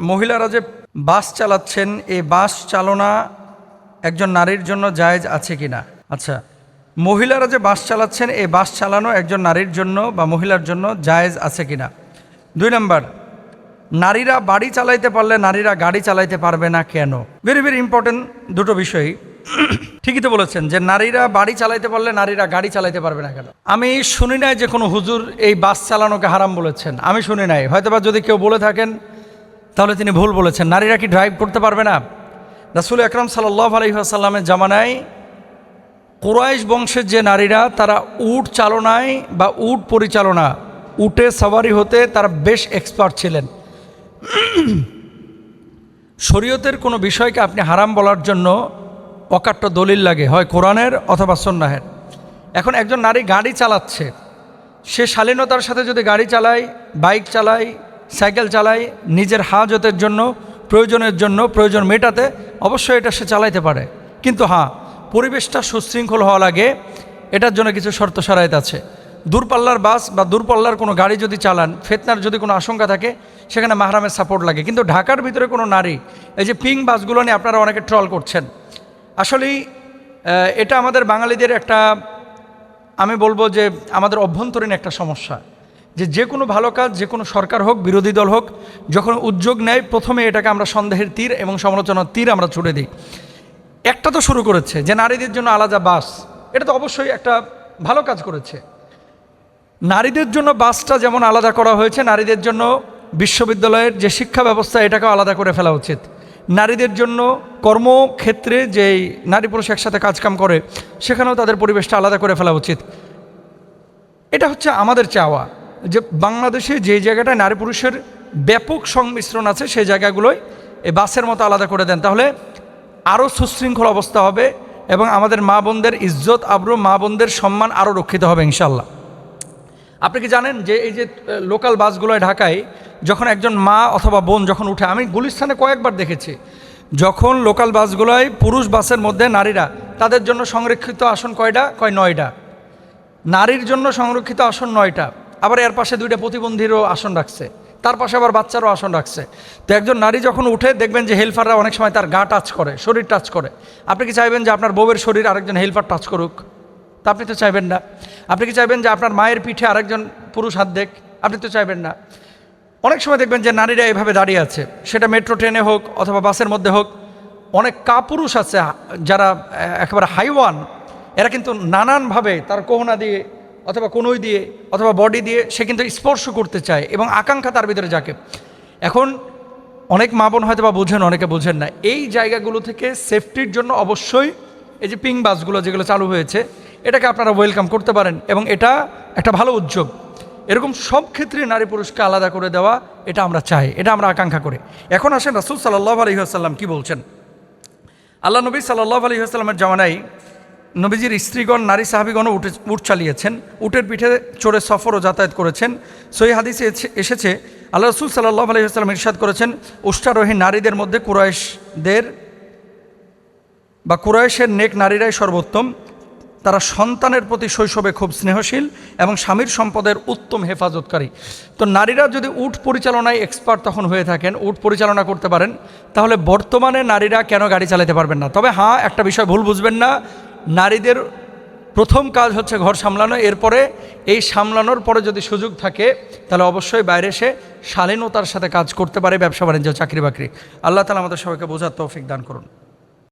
মহিলারা যে বাস চালাচ্ছেন, এই বাস চালনা একজন নারীর জন্য জায়েজ আছে কিনা? আচ্ছা, মহিলারা যে বাস চালাচ্ছেন, এই বাস চালানো একজন নারীর জন্য বা মহিলার জন্য জায়েজ আছে কিনা। 2 নম্বর, নারীরা বাড়ি চালাইতে পারলে নারীরা গাড়ি চালাইতে পারবে না কেন? ভেরি ভেরি ইম্পর্টেন্ট দুটো বিষয়। ঠিকই তো বলেছেন যে নারীরা বাড়ি চালাইতে পারলে নারীরা গাড়ি চালাইতে পারবে না কেন। আমি শুনি নাই যে কোনো হুজুর এই বাস চালানোকে হারাম বলেছেন, আমি শুনি নাই। হয়তোবা যদি কেউ বলে থাকেন তাহলে তিনি ভুল বলেছেন। নারীরা কি ড্রাইভ করতে পারবে না? রাসূল আকরাম সাল্লাল্লাহু আলাইহি ওয়াসাল্লামের জামানায় কুরাইশ বংশের যে নারীরা, তারা উট চালনায় বা উট পরিচালনা, উটে সওয়ারি হতে তারা বেশ এক্সপার্ট ছিলেন। শরীয়তের কোনো বিষয়কে আপনি হারাম বলার জন্য অকাট্য দলিল লাগে, হয় কোরআনের অথবা সুন্নাহের। এখন একজন নারী গাড়ি চালাচ্ছে, সে শালীনতার সাথে যদি গাড়ি চালায়, বাইক চালায়, সাইকেল চালায়, নিজের হাজতের জন্য, প্রয়োজনের জন্য, প্রয়োজন মেটাতে, অবশ্যই এটা সে চালাইতে পারে। কিন্তু হ্যাঁ, পরিবেশটা সুশৃঙ্খল হওয়া লাগে, এটার জন্য কিছু শর্ত শরায়েত আছে। দূরপাল্লার বাস বা দূরপাল্লার কোনো গাড়ি যদি চালান, ফিতনার যদি কোনো আশঙ্কা থাকে, সেখানে মাহরামের সাপোর্ট লাগে। কিন্তু ঢাকার ভিতরে কোনো নারী, এই যে পিং বাসগুলো নিয়ে আপনারা অনেকে ট্রল করছেন, আসলেই এটা আমাদের বাঙালিদের একটা, আমি বলবো যে আমাদের অভ্যন্তরীণ একটা সমস্যা। যে কোনো ভালো কাজ, যে কোনো সরকার হোক, বিরোধী দল হোক, যখন উদ্যোগ নেয়, প্রথমে এটাকে আমরা সন্দেহের তীর এবং সমালোচনার তীর আমরা ছুড়ে দিই। একটা তো শুরু করেছে যে নারীদের জন্য আলাদা বাস, এটা তো অবশ্যই একটা ভালো কাজ করেছে। নারীদের জন্য বাসটা যেমন আলাদা করা হয়েছে, নারীদের জন্য বিশ্ববিদ্যালয়ের যে শিক্ষা ব্যবস্থা, এটাকেও আলাদা করে ফেলা উচিত। নারীদের জন্য কর্মক্ষেত্রে যেই নারী পুরুষ একসাথে কাজকাম করে, সেখানেও তাদের পরিবেশটা আলাদা করে ফেলা উচিত। এটা হচ্ছে আমাদের চাওয়া, যে বাংলাদেশে যে জায়গাটায় নারী পুরুষের ব্যাপক সংমিশ্রণ আছে, সেই জায়গাগুলোই এই বাসের মতো আলাদা করে দেন, তাহলে আরও সুশৃঙ্খল অবস্থা হবে এবং আমাদের মা বোনদের ইজ্জত আবরু, মা বোনদের সম্মান আরও রক্ষিত হবে ইনশাল্লাহ। আপনি কি জানেন যে এই যে লোকাল বাসগুলোয় ঢাকায় যখন একজন মা অথবা বোন যখন উঠে, আমি গুলিস্তানে কয়েকবার দেখেছি, যখন লোকাল বাসগুলোয় পুরুষ বাসের মধ্যে নারীরা, তাদের জন্য সংরক্ষিত আসন কয়টা? 9টা। নারীর জন্য সংরক্ষিত আসন 9টা, আবার এর পাশে 2টা প্রতিবন্ধীরও আসন রাখছে, তার পাশে আবার বাচ্চারও আসন রাখছে। তো একজন নারী যখন উঠে, দেখবেন যে হেল্পাররা অনেক সময় তার গা টাচ করে, শরীর টাচ করে। আপনি কি চাইবেন যে আপনার বউয়ের শরীর আরেকজন হেল্পার টাচ করুক? তা আপনি তো চাইবেন না। আপনি কি চাইবেন যে আপনার মায়ের পিঠে আরেকজন পুরুষ হাত দেখ? আপনি তো চাইবেন না। অনেক সময় দেখবেন যে নারীরা এভাবে দাঁড়িয়ে আছে, সেটা মেট্রো ট্রেনে হোক অথবা বাসের মধ্যে হোক। অনেক কাপুরুষ আছে যারা একেবারে হাইওয়ান, এরা কিন্তু নানানভাবে তার কোহনা দিয়ে অথবা কোনই দিয়ে অথবা বডি দিয়ে সে কিন্তু স্পর্শ করতে চায় এবং আকাঙ্ক্ষা তার ভিতরে যাকে। এখন অনেক মা বোন হয়তো বা বুঝেন, অনেকে বুঝেন না। এই জায়গাগুলো থেকে সেফটির জন্য অবশ্যই এই যে পিং বাসগুলো যেগুলো চালু হয়েছে, এটাকে আপনারা ওয়েলকাম করতে পারেন এবং এটা একটা ভালো উদ্যোগ। এরকম সব ক্ষেত্রে নারী পুরুষকে আলাদা করে দেওয়া, এটা আমরা চাই, এটা আমরা আকাঙ্ক্ষা করি। এখন আসেন রাসূল সাল্লাল্লাহু আলাইহি ওয়াসাল্লাম কি বলছেন। আল্লাহ নবী সাল্লাল্লাহু আলাইহি ওয়াসাল্লামের জামানায় নবীজির স্ত্রীগণ, নারী সাহাবীগণও উট চালিয়েছেন, উটের পিঠে চড়ে সফর ও যাতায়াত করেছেন। সহিহ হাদিসে এসেছে, আল্লাহ রাসূল সাল্লাল্লাহু আলাইহি ওয়াসাল্লাম ইরশাদ করেছেন, উষ্ট্রারোহী নারীদের মধ্যে কুরাইশের নেক নারীরাই সর্বোত্তম। তারা সন্তানের প্রতি শৈশবে খুব স্নেহশীল এবং স্বামীর সম্পদের উত্তম হেফাজতকারী। তো নারীরা যদি উট পরিচালনায় এক্সপার্ট তখন হয়ে থাকেন, উট পরিচালনা করতে পারেন, তাহলে বর্তমানে নারীরা কেন গাড়ি চালাতে পারবেন না? তবে হ্যাঁ, একটা বিষয় ভুল বুঝবেন না, নারীদের প্রথম কাজ হচ্ছে ঘর সামলানো। এরপরে এই সামলানোর পরে যদি সুযোগ থাকে, তাহলে অবশ্যই বাইরে এসে শালীনতার সাথে কাজ করতে পারে, ব্যবসা বাণিজ্য, চাকরি বাকরি। আল্লাহ তাআলা আমাদের সবাইকে বোঝার তৌফিক দান করুন।